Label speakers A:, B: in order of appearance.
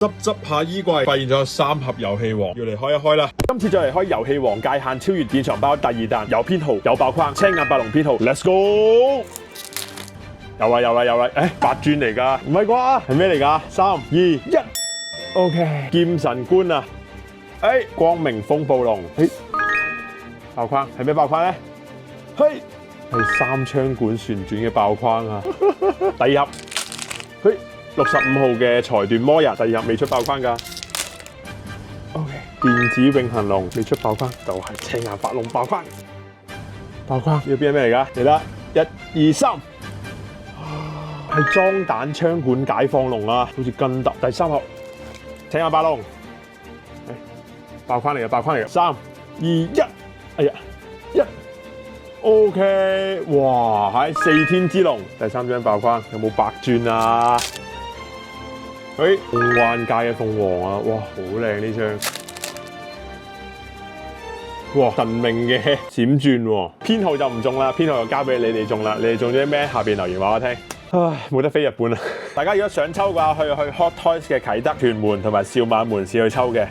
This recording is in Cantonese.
A: 執下衣櫃，發現咗3盒遊戲王，要嚟開一開啦。
B: 今次再嚟開遊戲王界限超越現場包第2彈，有編號有爆框，青眼白龍編號 ，Let's go！ 有啦，白鑽嚟㗎，唔係啩？係咩嚟㗎？3、2、1 ，OK， 劍神官啊！光明風暴龍，爆框係咩爆框咧？係3槍管旋轉嘅爆框啊！第2盒，65號嘅裁斷魔人，第2盒未出爆框㗎。OK， 電子永恆龍未出爆框，就係青眼白龍爆框。爆框呢個邊係咩嚟㗎？嚟啦，1、2、3，係裝彈槍管解放龍啊，好似跟特。第3盒，青眼白龍。爆框嚟嘅，3、2、1，哎呀，OK， 哇，係4天之龍，第3張爆框，有冇白鑽啊？夢幻界嘅鳳凰啊，哇，好靚呢張，哇，神明嘅閃鑽喎，編號就唔中啦，編號就交俾你哋中啦，你哋中咗啲咩？下邊留言話我聽。唉，冇得飛日本啦！大家如果想抽嘅話，去 Hot Toys 嘅啟德、屯門同埋兆萬門市去抽嘅。